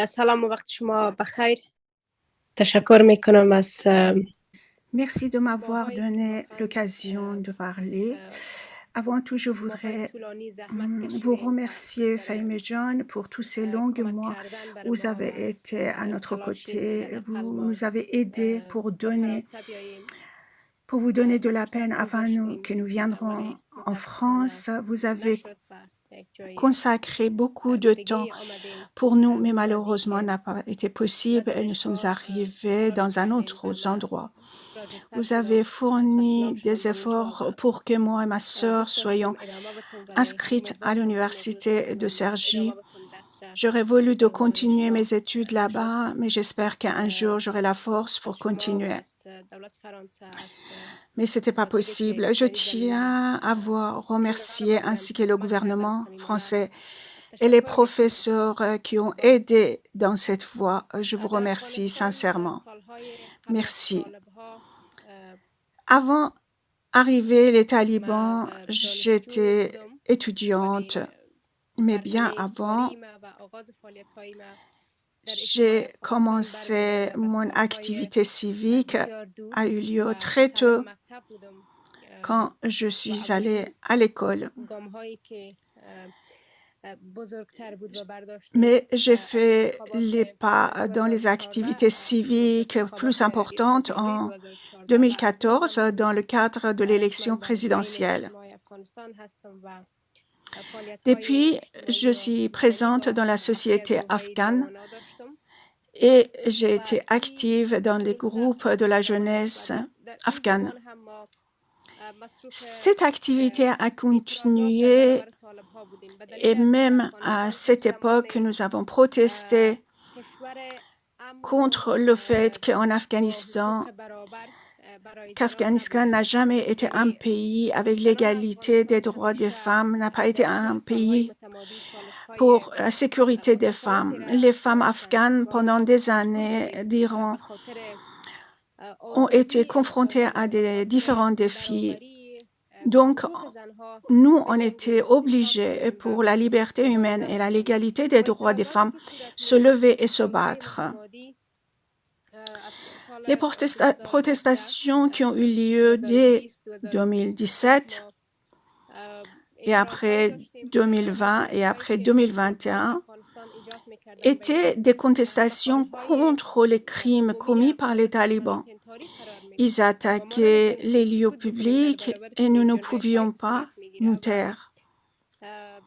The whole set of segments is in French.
سلام و وقت شما بخیر. تشکر میکنم از Merci de m'avoir ماهایی که donné واقعا l'occasion de parler. اه، Avant tout, je ماهای voudrais طولانی زحمت vous کشیدین و remercier, برای Fahim John, pour tous ces longs کمک mois کردن où برای vous ما avez و été à notre تلاشین که côté. حداقل Vous ما nous avez aidés به فرانسه بیاییم pour vous donner de la peine فرصت afin que گذاشتین nous viendrons ولی en متاسفانه France. Vous avez نشد و به یک جای consacré beaucoup de temps دیگه آمدیم pour nous, mais وادی malheureusement, که n'a pas été به possible et nous sommes دانشگاه arrivés تلاش dans un کردین autre و به endroit. راجستر Vous شدم avez ثبت fourni نام شدم des دانشگاه efforts و pour que moi et ma sœur دوست داشتم soyons ادامه بتون ولی inscrites à امیدوار هستم امروز l'université de بتونم Cergy. ادامه بتون دسترس J'aurais voulu de به اون continuer دانشگاه mes études بشم là-bas, mais j'espère qu'un jour j'aurai la force از pour شما و continuer. از دولت فرانسه از Mais ce n'était pas اساتیدی که possible. Je در این زمینه tiens à vous کنار remercier بودن ainsi que le کمک کردن gouvernement صمیمیانه français et les تشکر میکنم professeurs qui ont واقعا aidé dans cette voie. Je vous در remercie افغانستان sincèrement. سالهای قبل از Merci. طالبها Avant d'arriver les ما talibans, دانشجو j'étais بودم étudiante, ولی mais bien برنامه avant, کاری ما و آغاز فعالیت های ما در اجتماع j'ai افغانستان commencé برمیگرده به mon سالهای activité civique بسیار دور a eu lieu و très طالب tôt مکتب بودم quand je و suis allée اولین à l'école. گام هایی که بزرگتر بود و برداشتم Mais j'ai از fait انتخابات les pas dans les 2014 activités و civiques plus انتخابات ریاست importantes جمهوری en 2014 و اساسا 2014 dans le cadre de l'élection من در بین présidentielle. اجتماع افغانستان هستم و فعالیت های Depuis, je اجتماعی و suis مدنی présente با dans la بسیار société گروه های afghane جوانان داشتم et j'ai و été این active dans les خیلی سخت groupes بود de la زمان است و jeunesse در این afghane. زمان هم ما مصروف Cette activité a اعتراضات در continué برابر طالب ها بودیم به دلیل et از اینکه même à افغانستان یک cette époque, زمان nous avons protesté کشور امن و contre le fait qu'en با Afghanistan, حقوق برابر برای زنان qu'Afghanistan نبود n'a jamais été un یعنی pays avec زنان l'égalité des افغانستان droits des همیشه femmes, n'a pas été در un طول سالهای pays متمادی چالش های pour la sécurité des متفاوتی femmes. را Les femmes داشتند afghanes, و ما pendant خود des مجبور années, بودیم به diront, خاطر ont été آزادی confrontées انسانی à و به des خاطر différents défis. برابری Donc, حقوق زنها nous, on était بجنگیم ایستاد obligés باشیم و pour la liberté humaine مبارزه et la بکنیم légalité des و droits des اعتراضاتی femmes, که صورت se می lever et se جنبش battre. متمادی از Les سال 2017 protestations qui ont eu lieu dès 2020 2021 2017 ما et اعتراضهایی après داشتیم 2020 et فعالیت هایی après که در 2021 افغانستان ایجاد میکردن و étaient یا des سفال contestations های contre les crimes عمومی commis را par مورد les talibans. خشونت انتحاری قرار Ils میدادند و ما attaquaient les نمیتونستیم lieux سکوت بکنیم در publics برابر et nous چنین ne جنبش هایی pouvions که صورت pas nous میگیره و taire.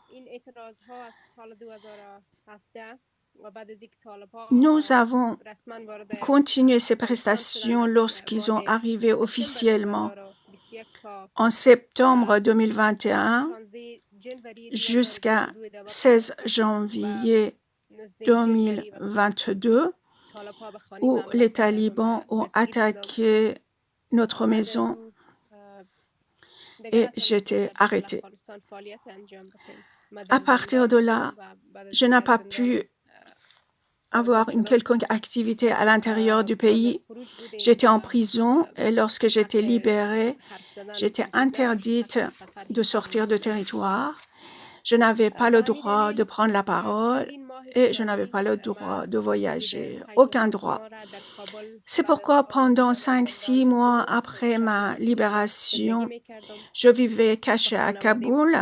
این اعتراض ها از سال 2017 و بعد از اینکه طالب ها Nous avons رسما وارد continué ces افغانستان شدن prestations از lorsqu'ils ماه ont arrivé سپتامبر officiellement 2021 تا en septembre 2021 16 جنوری jusqu'à 2022 ادامه پیدا 16 کرد و janvier نزدیک جنوری وقتی 2022 طالب ها به خانه où ما حمله les کردند و talibans ont دستگیر شدم attaqué notre بعد از maison او دیگه et نتونستیم j'étais در داخل arrêtée. افغانستان فعالیت انجام بدهیم ما À در partir زندان de بودیم là, و بعد از je اینکه n'ai از pas زندان pu آزاد avoir une شدم quelconque activité à l'intérieur du آزاد pays. خروج بودیم J'étais en و prison et lorsque j'étais حق libérée, حرف زدن j'étais وجود نداشت interdite حق سفر de هیچ جا sortir de وجود نداشت territoire. Je n'avais pas به le همین droit de دلیل prendre la parole چندین ماه et je n'avais طولانی pas le ما droit de حدود voyager. 5 و Aucun 7 droit. ماه را در کابل C'est بعد از pourquoi آزاد pendant شدن از 5-6 زندان mois بدون après ma شهادت زندگی libération, می کردم je vivais به cachée à خانوادیم Kaboul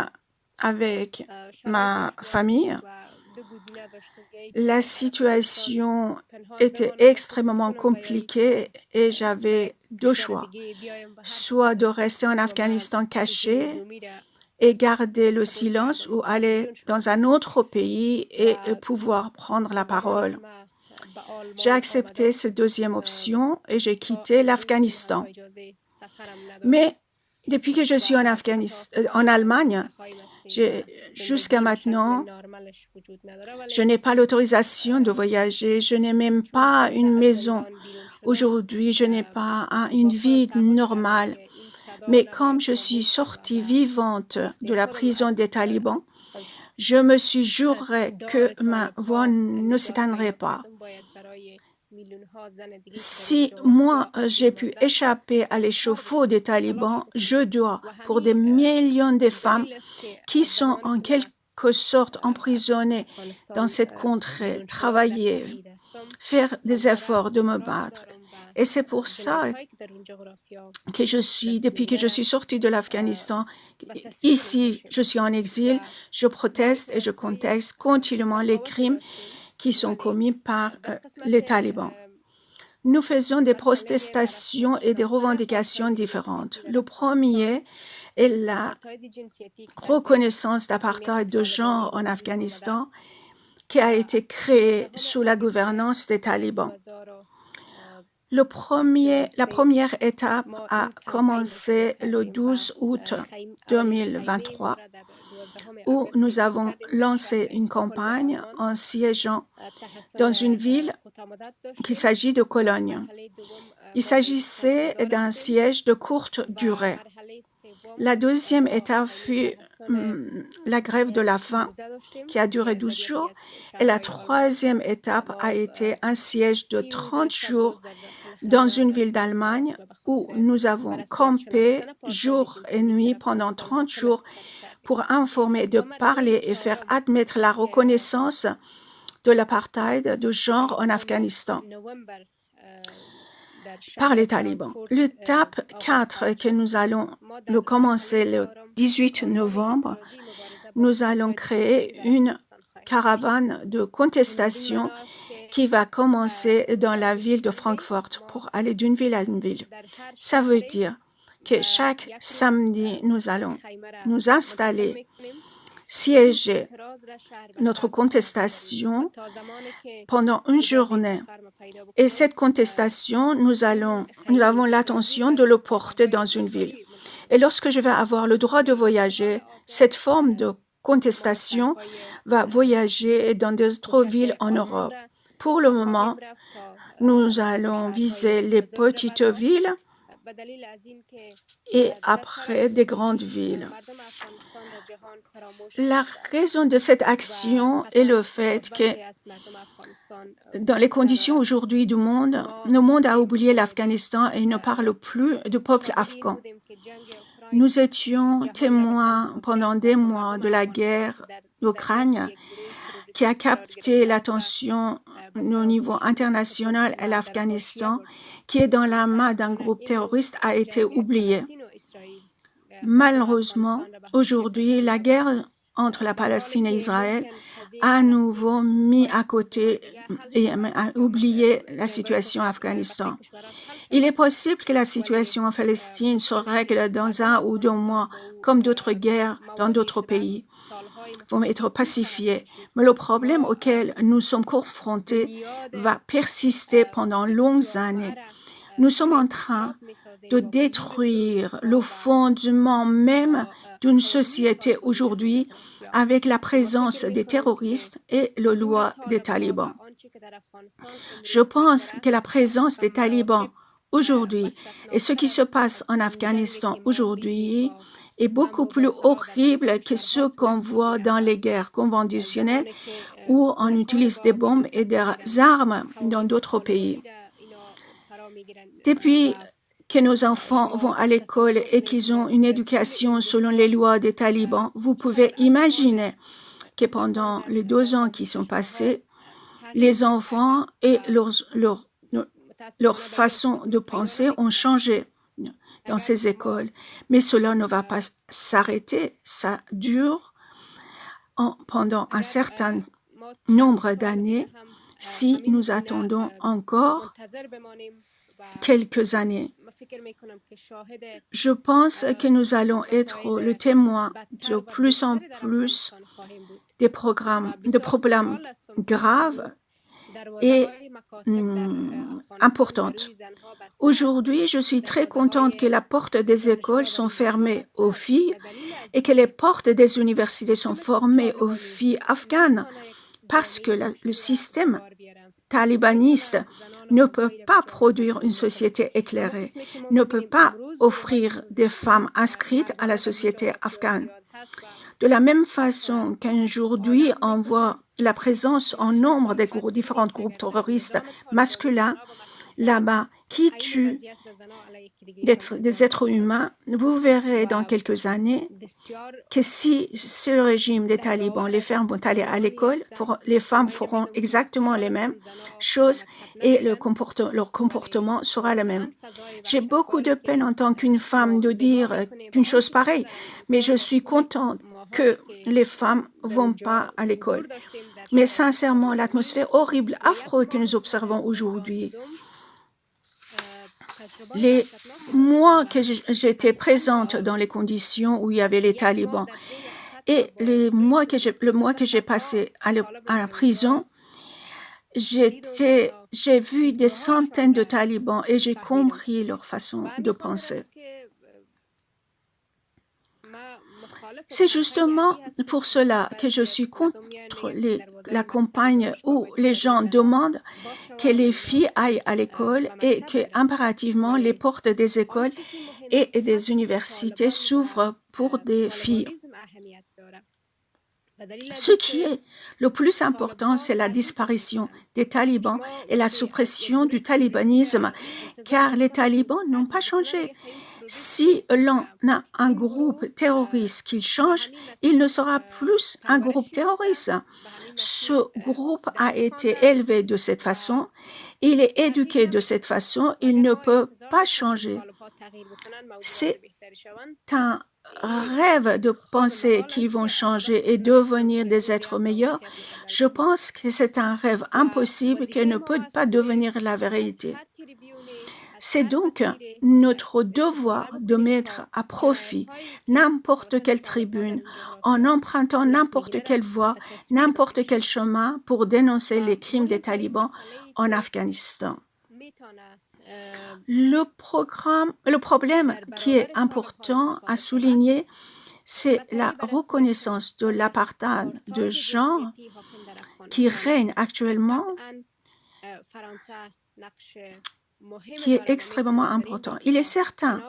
avec شرایط ma دشوار بود famille. و دو گزینه داشتم یا ای La که در افغانستان situation پنهان était بمانم و سکوت extrêmement کنم و یا ای compliquée که et به یک j'avais deux کشور choix, دیگه بیایم و حرف soit de بزنم rester en و ما Afghanistan گزینه caché دومی را et garder le قبول silence کردم ou و aller بدون dans شهادت un autre pays et و pouvoir prendre la زمانی parole. که ما به J'ai آلمان accepté آمدم cette deuxième option et j'ai تا quitté امروز هم حتی l'Afghanistan. اجازه سفرم Mais نداشت depuis que je suis و en حتی en Allemagne, متقایم هستیم و jusqu'à زندگی به شکل maintenant, نرمالش وجود نداره je ولی n'ai pas l'autorisation de voyager, je n'ai même چون pas تازه une از maison. زندان بیرون شدم Aujourd'hui, je n'ai pas une با خودم vie تعهد کردم normale. که این صدا Mais را comme باید je suis خاموش کنم sortie و vivante وقتی de la خودم prison des talibans, je me suis از juré que دار ma طالب voix ها ne نجات s'éteindrait پیدا pas. کردم باید برای میلیون ها زن دیگه که در Si اینجا moi یا j'ai اسیر pu ماندن échapper à کار l'échauffour بکنیم des تلاش talibans, بکنیم je dois, و pour des همین millions de femmes دلیل است که qui از sont زمانی en که ما quelque quelque sorte emprisonnée dans cette contrée, travailler, faire des efforts de me battre. Et c'est pour ça que depuis que je suis sortie de l'Afghanistan, ici, je suis en exil, je proteste et je conteste continuellement les crimes qui sont commis par les talibans. Nous faisons des protestations et des revendications différentes. Le premier est la reconnaissance d'apartheid de genre en Afghanistan qui a été créée sous la gouvernance des talibans. La première étape a commencé le 12 août 2023 où nous avons lancé une campagne en siégeant dans une ville qu'il s'agit de Cologne. Il s'agissait d'un siège de courte durée. La deuxième étape fut la grève de la faim qui a duré 12 jours et la troisième étape a été un siège de 30 jours dans une ville d'Allemagne où nous avons campé jour et nuit pendant 30 jours pour informer, de parler et faire admettre la reconnaissance de l'apartheid de genre en Afghanistan par les talibans. L'étape 4 que nous allons commencer le 18 novembre, nous allons créer une caravane de contestation qui va commencer dans la ville de Francfort pour aller d'une ville à une ville. Ça veut dire que chaque samedi, nous allons nous installer, siéger notre contestation pendant une journée. Et cette contestation, nous avons l'intention de le porter dans une ville. Et lorsque je vais avoir le droit de voyager, cette forme de contestation va voyager dans d'autres villes en Europe. Pour le moment, nous allons viser les petites villes et après des grandes villes. La raison de cette action est le fait que dans les conditions aujourd'hui du monde, le monde a oublié l'Afghanistan et ne parle plus du peuple afghan. Nous étions témoins pendant des mois de la guerre d'Ukraine qui a capté l'attention au niveau international et l'Afghanistan, qui est dans la main d'un groupe terroriste, a été oublié. Malheureusement, aujourd'hui, la guerre entre la Palestine et Israël a à nouveau mis à côté et a oublié la situation en Afghanistan. Il est possible que la situation en Palestine se règle dans 1 ou 2 mois, comme d'autres guerres dans d'autres pays vont être pacifiées. Mais le problème auquel nous sommes confrontés va persister pendant longues années. Nous sommes en train de détruire le fondement même d'une société aujourd'hui avec la présence des terroristes et le loi des talibans. Je pense que la présence des talibans aujourd'hui et ce qui se passe en Afghanistan aujourd'hui est beaucoup plus horrible que ce qu'on voit dans les guerres conventionnelles où on utilise des bombes et des armes dans d'autres pays. Depuis que nos enfants vont à l'école et qu'ils ont une éducation selon les lois des talibans, vous pouvez imaginer que pendant les 2 ans qui sont passés, les enfants et leur façon de penser ont changé dans ces écoles. Mais cela ne va pas s'arrêter, ça dure pendant un certain nombre d'années si nous attendons encore quelques années. Je pense que nous allons être le témoin de plus en plus de problèmes graves et importantes. Aujourd'hui, je suis très contente que la porte des écoles sont fermées aux filles et que les portes des universités sont fermées aux filles afghanes parce que le système talibaniste ne peut pas produire une société éclairée, ne peut pas offrir des femmes inscrites à la société afghane. De la même façon qu'aujourd'hui, on voit la présence en nombre des différents groupes terroristes masculins, là-bas qui tuent des êtres humains, vous verrez dans quelques années que si ce régime des talibans, les femmes vont aller à l'école, les femmes feront exactement les mêmes choses et leur comportement sera le même. J'ai beaucoup de peine en tant qu'une femme de dire une chose pareille, mais je suis contente que les femmes ne vont pas à l'école. Mais sincèrement, l'atmosphère horrible, affreuse que nous observons aujourd'hui, les mois que j'étais présente dans les conditions où il y avait les talibans et le mois que j'ai passé à la prison, j'ai vu des centaines de talibans et j'ai compris leur façon de penser. C'est justement pour cela que je suis contre la campagne où les gens demandent que les filles aillent à l'école et que impérativement les portes des écoles et des universités s'ouvrent pour des filles. Ce qui est le plus important, c'est la disparition des talibans et la suppression du talibanisme, car les talibans n'ont pas changé. Si l'on a un groupe terroriste qui change, il ne sera plus un groupe terroriste. Ce groupe a été élevé de cette façon, il est éduqué de cette façon, il ne peut pas changer. C'est un rêve de penser qu'ils vont changer et devenir des êtres meilleurs. Je pense que c'est un rêve impossible qui ne peut pas devenir la vérité. C'est donc notre devoir de mettre à profit n'importe quelle tribune en empruntant n'importe quelle voie, n'importe quel chemin pour dénoncer les crimes des talibans en Afghanistan. Le problème qui est important à souligner, c'est la reconnaissance de l'apartheid de genre qui règne actuellement, qui est extrêmement important. Il est certain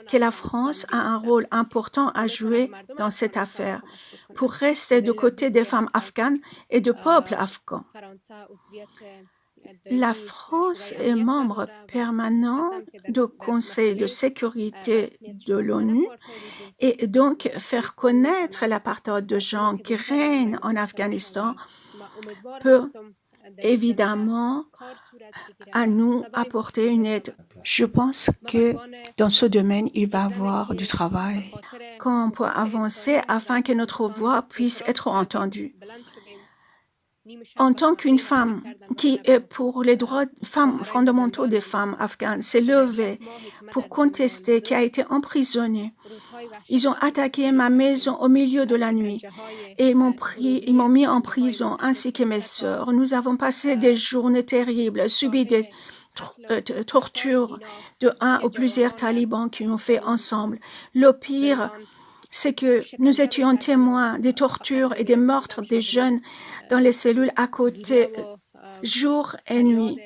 que la France a un rôle important à jouer dans cette affaire pour rester de côté des femmes afghanes et du peuple afghan. La France est membre permanent du Conseil de sécurité de l'ONU et donc faire connaître l'apartheid de genre qui règne en Afghanistan peut évidemment à nous apporter une aide. Je pense que dans ce domaine, il va y avoir du travail qu'on peut avancer afin que notre voix puisse être entendue. En tant qu'une femme qui est pour les droits fondamentaux des femmes afghanes, s'est levée pour contester, qui a été emprisonnée. Ils ont attaqué ma maison au milieu de la nuit et ils m'ont mis en prison ainsi que mes sœurs. Nous avons passé des journées terribles, subi des tortures de un ou plusieurs talibans qui ont fait ensemble. Le pire, c'est que nous étions témoins des tortures et des meurtres des jeunes dans les cellules à côté, jour et nuit.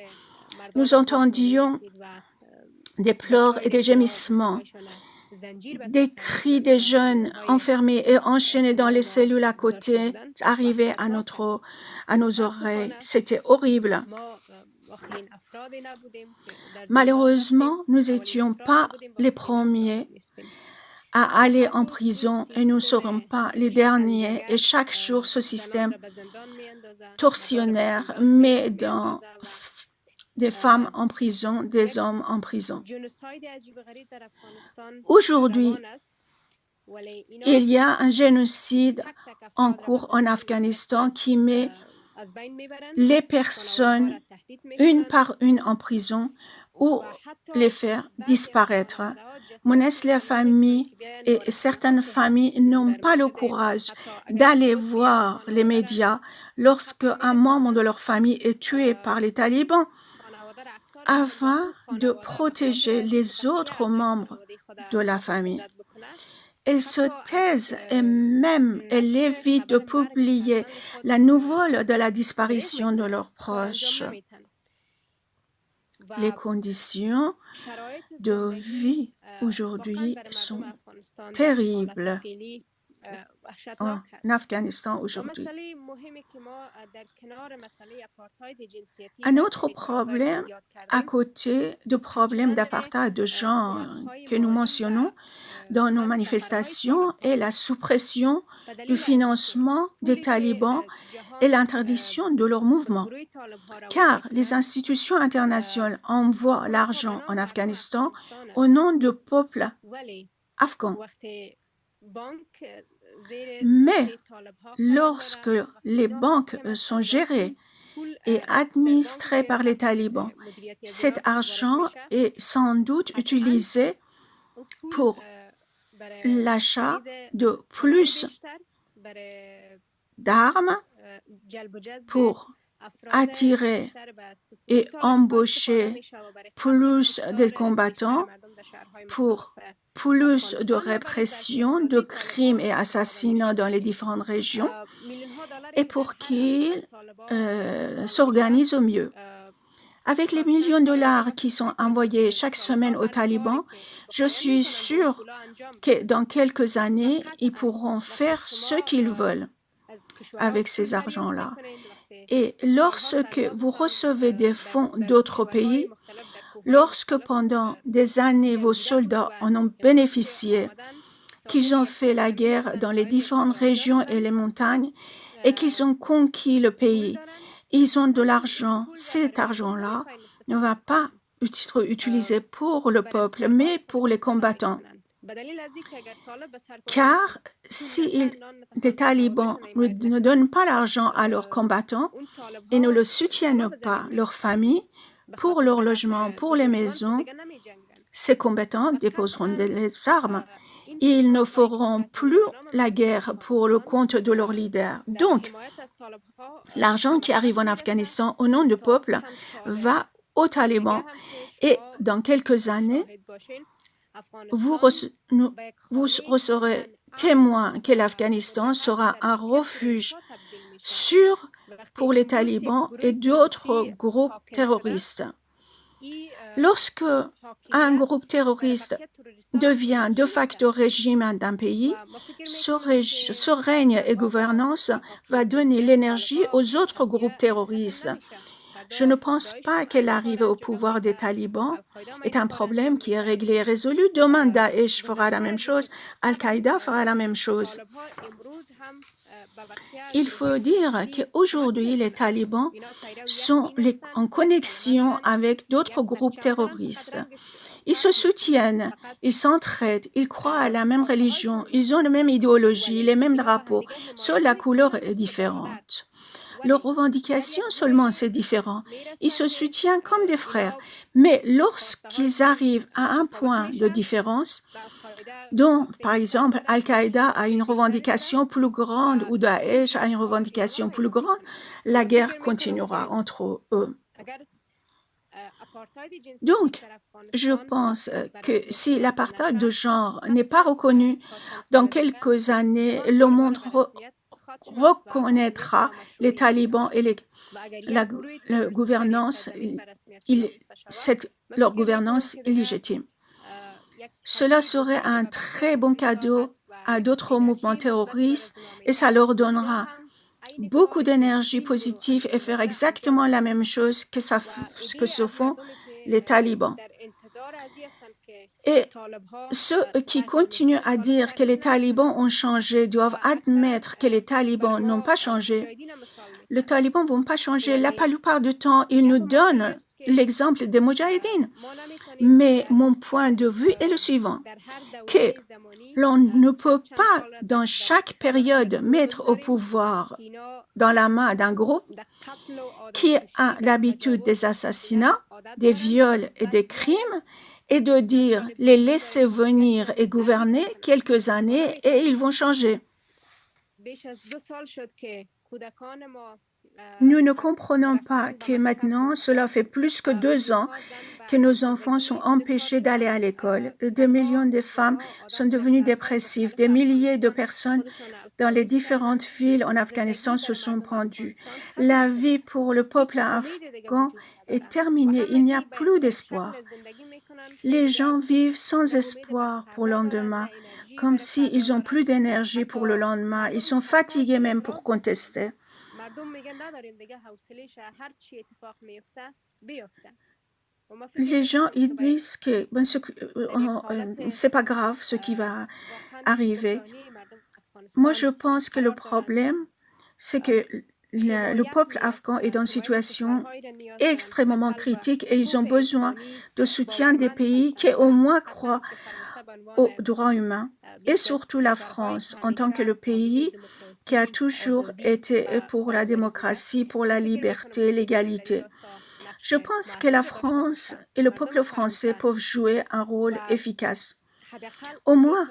Nous entendions des pleurs et des gémissements, des cris des jeunes enfermés et enchaînés dans les cellules à côté arrivaient à nos oreilles. C'était horrible. Malheureusement, nous n'étions pas les premiers à aller en prison et nous ne serons pas les derniers. Et chaque jour, ce système tortionnaire met des femmes en prison, des hommes en prison. Aujourd'hui, il y a un génocide en cours en Afghanistan qui met les personnes une par une en prison ou les faire disparaître. Les familles et certaines familles n'ont pas le courage d'aller voir les médias lorsque un membre de leur famille est tué par les talibans afin de protéger les autres membres de la famille. Elles se taisent et même elles évitent de publier la nouvelle de la disparition de leurs proches. Les conditions de vie aujourd'hui sont terribles. en Afghanistan aujourd'hui. Un autre problème, à côté du problème d'apartheid de genre que nous mentionnons dans nos manifestations, est la suppression du financement des talibans et l'interdiction de leur mouvement. Car les institutions internationales envoient l'argent en Afghanistan au nom du peuple afghan. Mais lorsque les banques sont gérées et administrées par les talibans, cet argent est sans doute utilisé pour l'achat de plus d'armes, pour attirer et embaucher plus de combattants, pour plus de répression, de crimes et assassinats dans les différentes régions, et pour qu'ils s'organisent au mieux. Avec les millions de dollars qui sont envoyés chaque semaine aux talibans, je suis sûre que dans quelques années, ils pourront faire ce qu'ils veulent avec ces argents-là. Et lorsque vous recevez des fonds d'autres pays, lorsque pendant des années vos soldats en ont bénéficié, qu'ils ont fait la guerre dans les différentes régions et les montagnes, et qu'ils ont conquis le pays, ils ont de l'argent. Cet argent-là ne va pas être utilisé pour le peuple, mais pour les combattants. Car si les talibans ne donnent pas l'argent à leurs combattants et ne le soutiennent pas leurs familles pour leur logement, pour les maisons, ces combattants déposeront des armes. Ils ne feront plus la guerre pour le compte de leur leader. Donc, l'argent qui arrive en Afghanistan au nom du peuple va aux talibans et dans quelques années, vous serez témoin que l'Afghanistan sera un refuge sûr pour les talibans et d'autres groupes terroristes. Lorsque un groupe terroriste devient de facto régime d'un pays, ce règne et gouvernance va donner l'énergie aux autres groupes terroristes. Je ne pense pas que l'arrivée au pouvoir des talibans est un problème qui est réglé et résolu. Demain, Daesh fera la même chose, Al-Qaïda fera la même chose. Il faut dire qu'aujourd'hui, les talibans sont en connexion avec d'autres groupes terroristes. Ils se soutiennent, ils s'entraident, ils croient à la même religion, ils ont la même idéologie, les mêmes drapeaux, seule la couleur est différente. Leurs revendications seulement, c'est différent. Ils se soutiennent comme des frères. Mais lorsqu'ils arrivent à un point de différence, dont, par exemple, Al-Qaïda a une revendication plus grande ou Daesh a une revendication plus grande, la guerre continuera entre eux. Donc, je pense que si l'apartheid de genre n'est pas reconnu, dans quelques années, le monde reconnaîtra les talibans et la gouvernance, leur gouvernance illégitime. Cela serait un très bon cadeau à d'autres mouvements terroristes et ça leur donnera beaucoup d'énergie positive et faire exactement la même chose que se font les talibans. Et ceux qui continuent à dire que les talibans ont changé doivent admettre que les talibans n'ont pas changé. Les talibans ne vont pas changer. La plupart du temps, ils nous donnent l'exemple des Moudjahidines. Mais mon point de vue est le suivant, que l'on ne peut pas, dans chaque période, mettre au pouvoir dans la main d'un groupe qui a l'habitude des assassinats, des viols et des crimes, et de dire les laisser venir et gouverner quelques années et ils vont changer. Nous ne comprenons pas que maintenant, cela fait plus que 2 ans que nos enfants sont empêchés d'aller à l'école. Des millions de femmes sont devenues dépressives. Des milliers de personnes dans les différentes villes en Afghanistan se sont pendues. La vie pour le peuple afghan est terminée. Il n'y a plus d'espoir. Les gens vivent sans espoir pour le lendemain, comme s'ils n'ont plus d'énergie pour le lendemain. Ils sont fatigués même pour contester. Les gens, ils disent que c'est pas grave ce qui va arriver. Moi, je pense que le problème, c'est que le peuple afghan est dans une situation extrêmement critique et ils ont besoin de soutien des pays qui au moins croient aux droits humains et surtout la France en tant que le pays qui a toujours été pour la démocratie, pour la liberté, l'égalité. Je pense que la France et le peuple français peuvent jouer un rôle efficace. Au moins,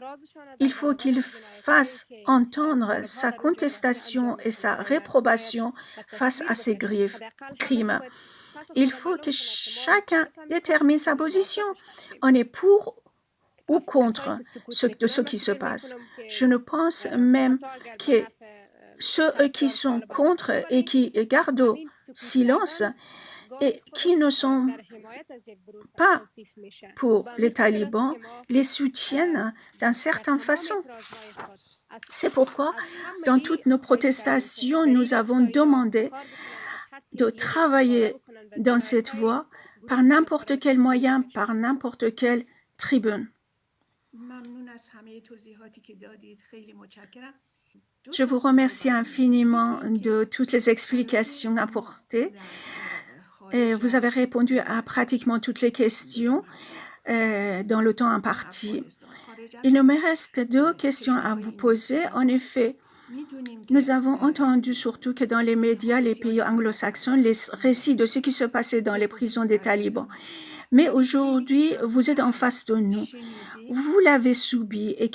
il faut qu'il fasse entendre sa contestation et sa réprobation face à ces crimes. Il faut que chacun détermine sa position. On est pour ou contre ce qui se passe. Je ne pense même que ceux qui sont contre et qui gardent silence et qui ne sont pas pour les talibans les soutiennent d'une certaine façon. C'est pourquoi, dans toutes nos protestations, nous avons demandé de travailler dans cette voie par n'importe quel moyen, par n'importe quelle tribune. Je vous remercie infiniment de toutes les explications apportées. Et vous avez répondu à pratiquement toutes les questions dans le temps imparti. Il me reste 2 questions à vous poser. En effet, nous avons entendu surtout que dans les médias, les pays anglo-saxons, les récits de ce qui se passait dans les prisons des talibans. Mais aujourd'hui, vous êtes en face de nous. Vous l'avez subi et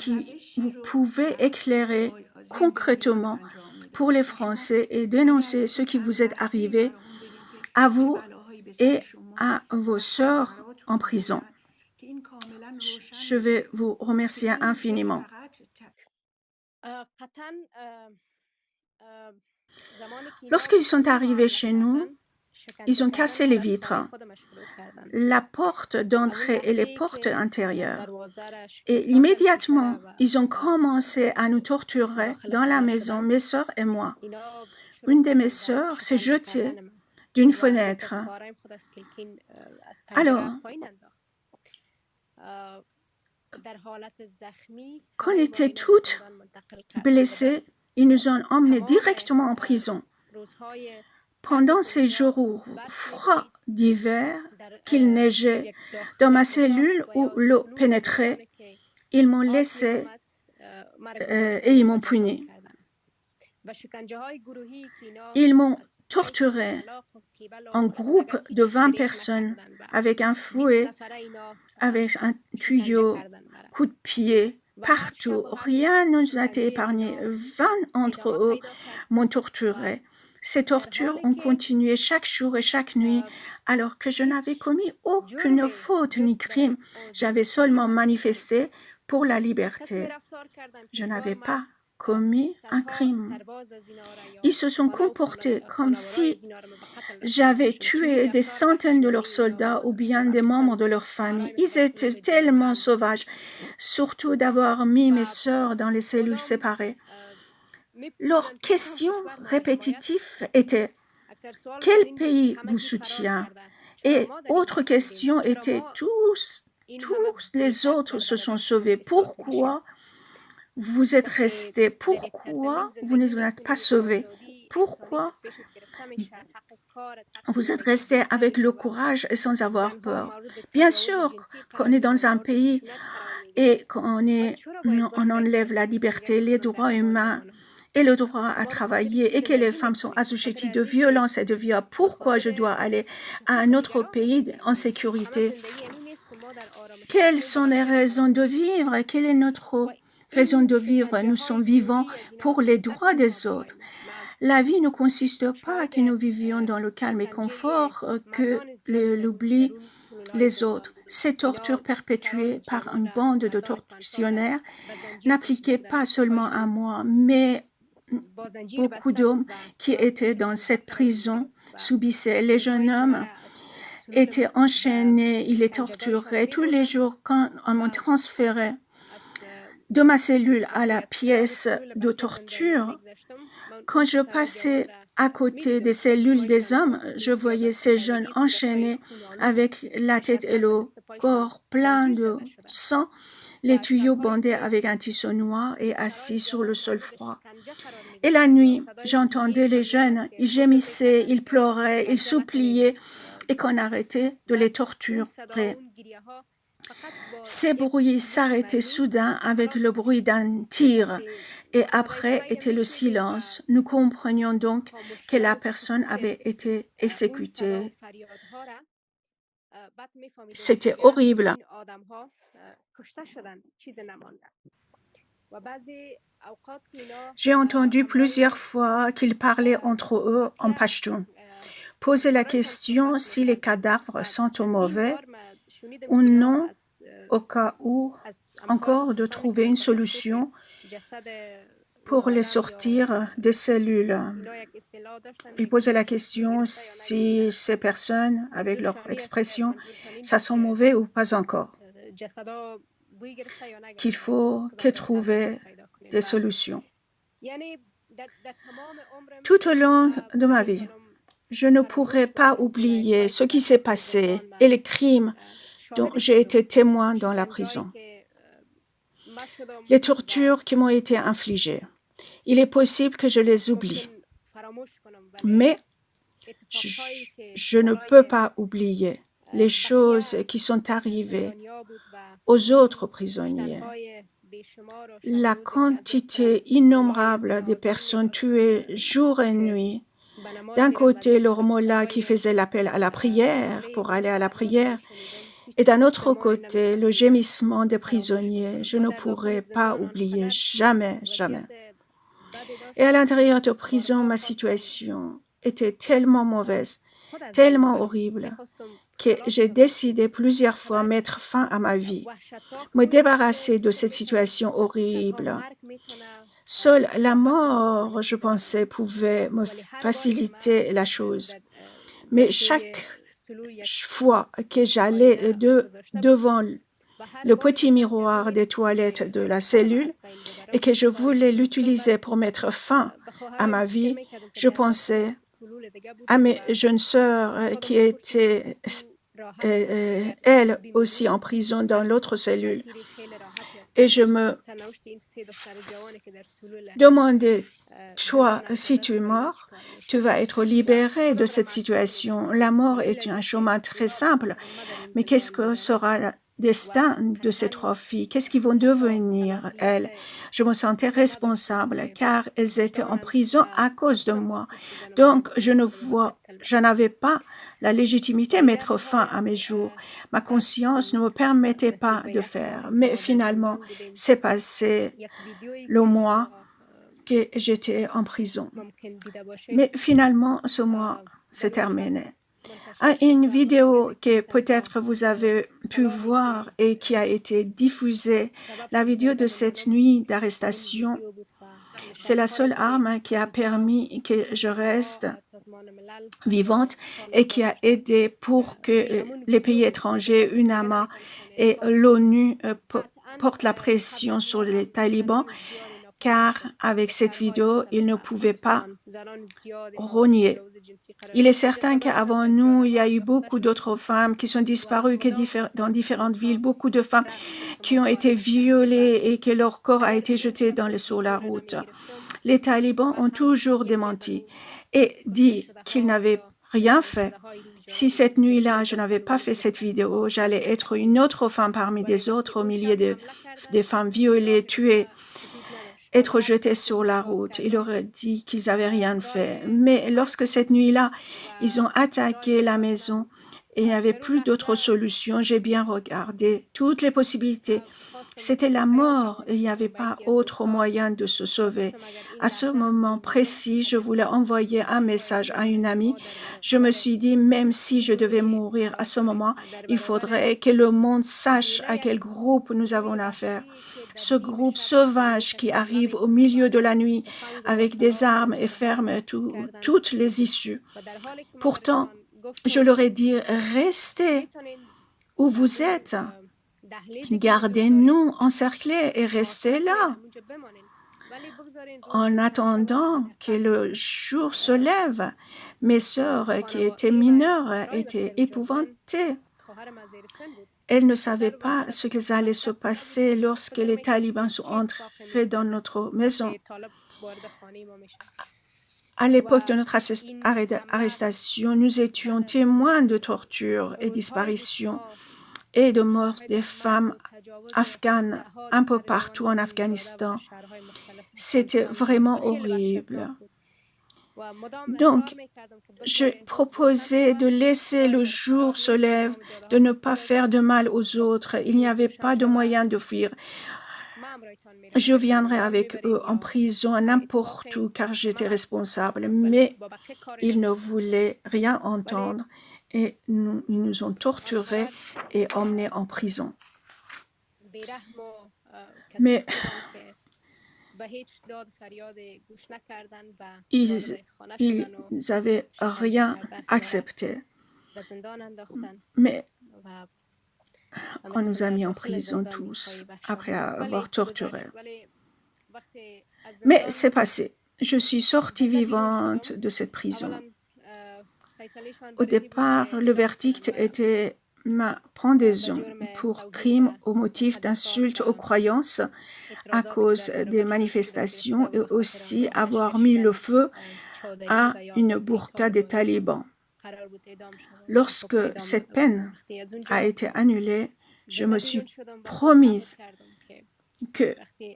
vous pouvez éclairer concrètement pour les Français et dénoncer ce qui vous est arrivé à vous et à vos sœurs en prison. Je vais vous remercier infiniment. Lorsqu'ils sont arrivés chez nous, ils ont cassé les vitres, la porte d'entrée et les portes intérieures. Et immédiatement, ils ont commencé à nous torturer dans la maison, mes sœurs et moi. Une de mes sœurs s'est jetée d'une fenêtre. Alors, quand on était toutes blessées, ils nous ont emmenés directement en prison. Pendant ces jours froids d'hiver, qu'il neigeait, dans ma cellule où l'eau pénétrait, ils m'ont laissé et ils m'ont puni. Ils m'ont torturé en groupe de 20 personnes avec un fouet, avec un tuyau, coup de pied, partout. Rien ne nous a été épargné. 20 entre eux m'ont torturé. Ces tortures ont continué chaque jour et chaque nuit, alors que je n'avais commis aucune faute ni crime. J'avais seulement manifesté pour la liberté. Je n'avais pas commis un crime. Ils se sont comportés comme si j'avais tué des centaines de leurs soldats ou bien des membres de leur famille. Ils étaient tellement sauvages, surtout d'avoir mis mes sœurs dans les cellules séparées. Leur question répétitive était « Quel pays vous soutient ?» Et autre question était « Tous les autres se sont sauvés. Pourquoi vous êtes restés? Pourquoi vous ne vous êtes pas sauvés? Pourquoi vous êtes restés avec le courage et sans avoir peur? Bien sûr qu'on est dans un pays et qu'on enlève la liberté, les droits humains et le droit à travailler et que les femmes sont assujetties de violence et de viol. Pourquoi je dois aller à un autre pays en sécurité? Quelles sont les raisons de vivre? Quelle est notre raison de vivre? Nous sommes vivants pour les droits des autres. La vie ne consiste pas à que nous vivions dans le calme et confort, que l'oubli les autres. Ces tortures perpétuées par une bande de tortionnaires n'appliquaient pas seulement à moi, mais beaucoup d'hommes qui étaient dans cette prison subissaient. Les jeunes hommes étaient enchaînés, ils les torturaient. Tous les jours, quand on me transférait de ma cellule à la pièce de torture, quand je passais à côté des cellules des hommes, je voyais ces jeunes enchaînés avec la tête et le corps plein de sang, les tuyaux bandés avec un tissu noir et assis sur le sol froid. Et la nuit, j'entendais les jeunes, ils gémissaient, ils pleuraient, ils suppliaient et qu'on arrêtait de les torturer. Ces bruits s'arrêtaient soudain avec le bruit d'un tir et après était le silence. Nous comprenions donc que la personne avait été exécutée. C'était horrible. J'ai entendu plusieurs fois qu'ils parlaient entre eux en pachtoun. Poser la question si les cadavres sont mauvais ou non, au cas où encore de trouver une solution pour les sortir des cellules. Ils posaient la question si ces personnes, avec leur expression, ça sent mauvais ou pas encore, qu'il faut que trouver des solutions. Tout au long de ma vie, je ne pourrai pas oublier ce qui s'est passé et les crimes dont j'ai été témoin dans la prison. Les tortures qui m'ont été infligées. Il est possible que je les oublie, mais je ne peux pas oublier les choses qui sont arrivées aux autres prisonniers. La quantité innombrable de personnes tuées jour et nuit. D'un côté, leur mollah qui faisait l'appel à la prière pour aller à la prière, et d'un autre côté, le gémissement des prisonniers. Je ne pourrai pas oublier, jamais, jamais. Et à l'intérieur de prison, ma situation était tellement mauvaise, tellement horrible, que j'ai décidé plusieurs fois mettre fin à ma vie, me débarrasser de cette situation horrible. Seule la mort, je pensais, pouvait me faciliter la chose. Mais chaque fois que j'allais devant le petit miroir des toilettes de la cellule et que je voulais l'utiliser pour mettre fin à ma vie, je pensais à mes jeunes sœurs qui étaient, elles aussi en prison dans l'autre cellule. Et je me demandais, toi, si tu es mort, tu vas être libéré de cette situation. La mort est un chemin très simple, mais qu'est-ce que sera le destin de ces trois filles? Qu'est-ce qu'ils vont devenir, elles? Je me sentais responsable car elles étaient en prison à cause de moi. Donc, je n'avais pas la légitimité de mettre fin à mes jours. Ma conscience ne me permettait pas de faire. Mais finalement, c'est passé le mois que j'étais en prison. Mais finalement, ce mois s'est terminé. Une vidéo que peut-être vous avez pu voir et qui a été diffusée, la vidéo de cette nuit d'arrestation, c'est la seule arme qui a permis que je reste vivante et qui a aidé pour que les pays étrangers, UNAMA et l'ONU portent la pression sur les talibans, car avec cette vidéo, ils ne pouvaient pas rogner. Il est certain qu'avant nous, il y a eu beaucoup d'autres femmes qui sont disparues dans différentes villes, beaucoup de femmes qui ont été violées et que leur corps a été jeté sur la route. Les talibans ont toujours démenti et dit qu'ils n'avaient rien fait. Si cette nuit-là, je n'avais pas fait cette vidéo, j'allais être une autre femme parmi des autres, au milieu des femmes violées, tuées, être jetées sur la route. Ils auraient dit qu'ils n'avaient rien fait. Mais lorsque cette nuit-là, ils ont attaqué la maison et il n'y avait plus d'autre solution, j'ai bien regardé toutes les possibilités. C'était la mort et il n'y avait pas autre moyen de se sauver. À ce moment précis, je voulais envoyer un message à une amie. Je me suis dit, même si je devais mourir à ce moment, il faudrait que le monde sache à quel groupe nous avons affaire. Ce groupe sauvage qui arrive au milieu de la nuit avec des armes et ferme toutes les issues. Pourtant, je leur ai dit, restez où vous êtes. Gardez-nous encerclés et restez là en attendant que le jour se lève. Mes sœurs qui étaient mineures étaient épouvantées. Elles ne savaient pas ce qui allait se passer lorsque les talibans sont entrés dans notre maison. À l'époque de notre arrestation, nous étions témoins de tortures et disparitions et de mort des femmes afghanes un peu partout en Afghanistan. C'était vraiment horrible. Donc, je proposais de laisser le jour se lever, de ne pas faire de mal aux autres. Il n'y avait pas de moyen de fuir. Je viendrai avec eux en prison n'importe où car j'étais responsable, mais ils ne voulaient rien entendre et ils nous ont torturés et emmenés en prison. Mais ils n'avaient rien accepté. Mais on nous a mis en prison tous après avoir torturé. Mais c'est passé. Je suis sortie vivante de cette prison. Au départ, le verdict était ma pendaison pour crime au motif d'insulte aux croyances à cause des manifestations et aussi avoir mis le feu à une burqa des talibans. Lorsque cette peine a été annulée, je me suis promise que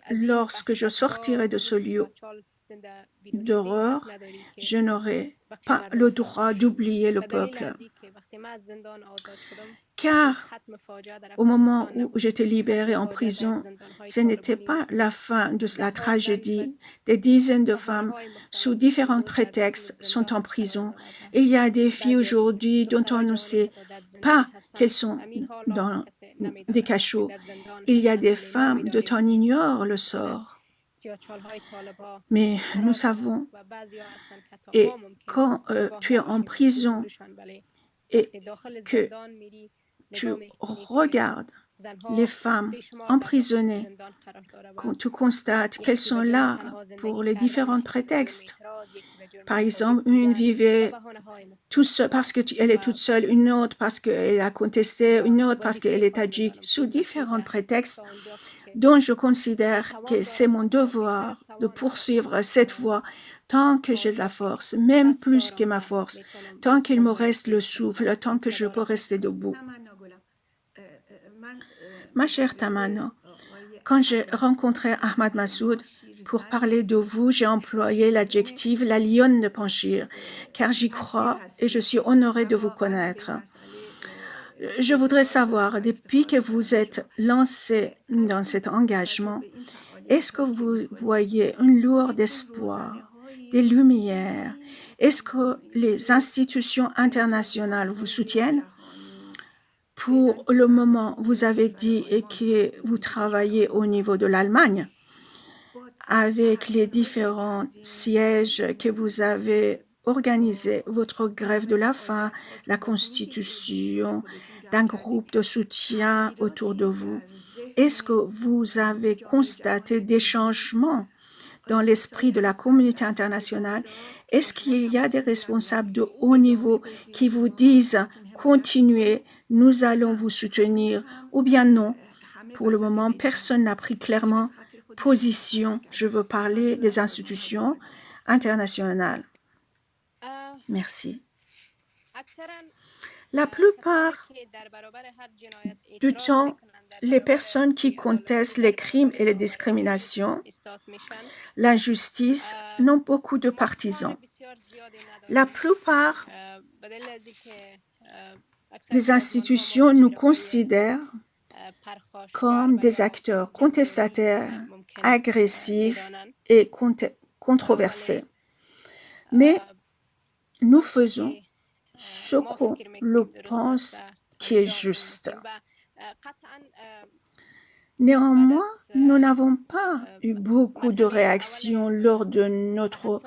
lorsque je sortirai de ce lieu d'horreur, je n'aurai pas le droit d'oublier le peuple. Car au moment où j'étais libérée en prison, ce n'était pas la fin de la tragédie. Des dizaines de femmes, sous différents prétextes, sont en prison. Il y a des filles aujourd'hui dont on ne sait pas qu'elles sont dans des cachots. Il y a des femmes dont on ignore le sort. Mais nous savons, et quand tu es en prison et que tu regardes les femmes emprisonnées, quand tu constates qu'elles sont là pour les différents prétextes. Par exemple, une vivait tout seul parce qu'elle est toute seule, une autre parce qu'elle a contesté, une autre parce qu'elle est tadjik, sous différents prétextes dont je considère que c'est mon devoir de poursuivre cette voie tant que j'ai de la force, même plus que ma force, tant qu'il me reste le souffle, tant que je peux rester debout. Ma chère Tamano, quand j'ai rencontré Ahmad Massoud pour parler de vous, j'ai employé l'adjectif la lionne de Panjshir, car j'y crois et je suis honorée de vous connaître. Je voudrais savoir, depuis que vous êtes lancé dans cet engagement, est-ce que vous voyez une lueur d'espoir, des lumières? Est-ce que les institutions internationales vous soutiennent? Pour le moment, vous avez dit que vous travaillez au niveau de l'Allemagne avec les différents sièges que vous avez organisés, votre grève de la faim, la constitution d'un groupe de soutien autour de vous. Est-ce que vous avez constaté des changements dans l'esprit de la communauté internationale? Est-ce qu'il y a des responsables de haut niveau qui vous disent « Continuez, nous allons vous soutenir » ou bien non? Pour le moment, personne n'a pris clairement position. Je veux parler des institutions internationales. Merci. La plupart du temps, les personnes qui contestent les crimes et les discriminations, la justice, n'ont beaucoup de partisans. La plupart des institutions nous considèrent comme des acteurs contestataires, agressifs et controversés. Mais nous faisons ce qu'on pense qui est juste. Néanmoins, nous n'avons pas eu beaucoup de réactions lors de notre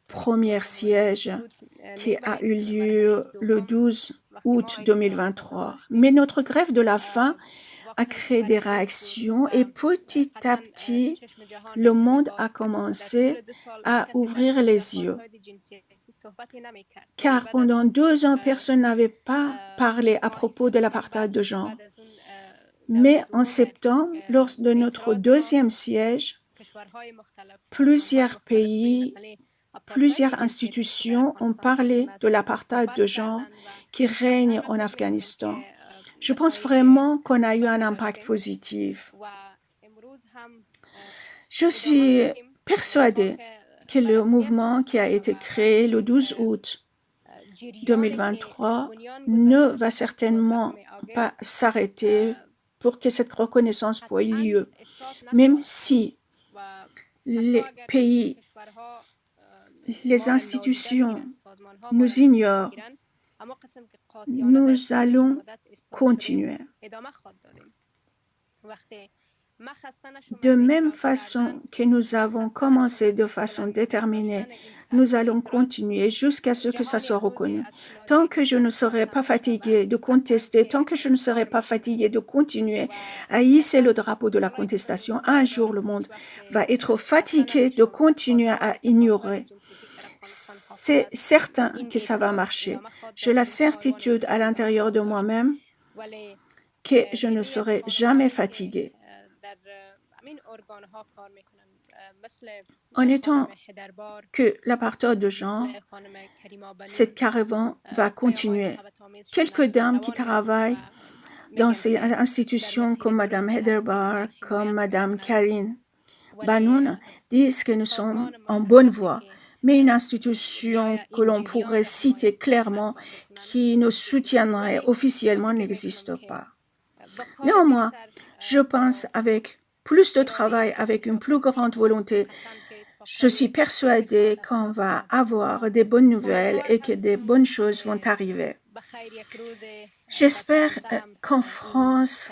premier siège qui a eu lieu le 12 août 2023. Mais notre grève de la faim a créé des réactions et petit à petit, le monde a commencé à ouvrir les yeux. Car pendant 2 ans, personne n'avait pas parlé à propos de l'apartheid de genre. Mais en septembre, lors de notre 2e siège, plusieurs pays, plusieurs institutions ont parlé de l'apartheid de genre qui règne en Afghanistan. Je pense vraiment qu'on a eu un impact positif. Je suis persuadée que le mouvement qui a été créé le 12 août 2023 ne va certainement pas s'arrêter pour que cette reconnaissance ait lieu, même si les pays, les institutions nous ignorent, nous allons continuer. De même façon que nous avons commencé de façon déterminée, nous allons continuer jusqu'à ce que ça soit reconnu. Tant que je ne serai pas fatiguée de contester, tant que je ne serai pas fatiguée de continuer à hisser le drapeau de la contestation, un jour le monde va être fatigué de continuer à ignorer. C'est certain que ça va marcher. J'ai la certitude à l'intérieur de moi-même que je ne serai jamais fatiguée. En étant que l'apartheid de genre, cette caravane va continuer. Quelques dames qui travaillent dans ces institutions comme Mme Heather Barr, comme Mme Karine Banoun disent que nous sommes en bonne voie. Mais une institution que l'on pourrait citer clairement qui nous soutiendrait officiellement n'existe pas. Néanmoins, je pense avec plus de travail, avec une plus grande volonté, je suis persuadée qu'on va avoir des bonnes nouvelles et que des bonnes choses vont arriver. J'espère qu'en France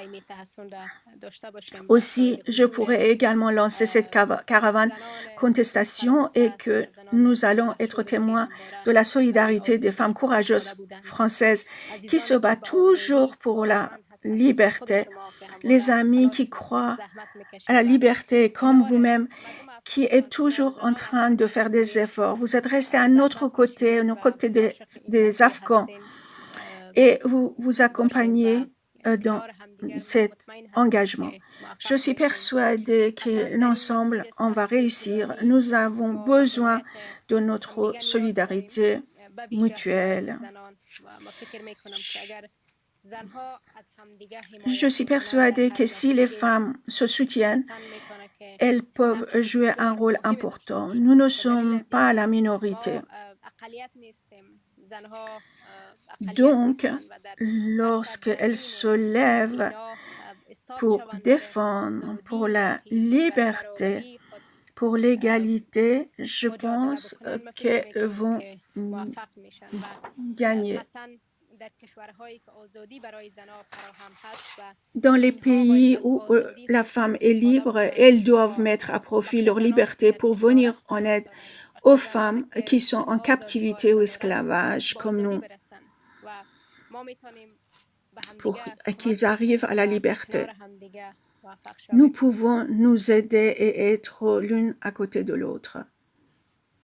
aussi, je pourrai également lancer cette caravane contestation et que nous allons être témoins de la solidarité des femmes courageuses françaises qui se battent toujours pour la liberté. Les amis qui croient à la liberté comme vous-même, qui est toujours en train de faire des efforts. Vous êtes restés à notre côté, des Afghans, et vous vous accompagnez dans cet engagement. Je suis persuadée qu'ensemble, on va réussir. Nous avons besoin de notre solidarité mutuelle. Je suis persuadée que si les femmes se soutiennent, elles peuvent jouer un rôle important. Nous ne sommes pas la minorité. Donc, lorsqu'elles se lèvent pour défendre, pour la liberté, pour l'égalité, je pense qu'elles vont gagner. Dans les pays où la femme est libre, elles doivent mettre à profit leur liberté pour venir en aide aux femmes qui sont en captivité ou esclavage comme nous, pour qu'ils arrivent à la liberté. Nous pouvons nous aider et être l'une à côté de l'autre.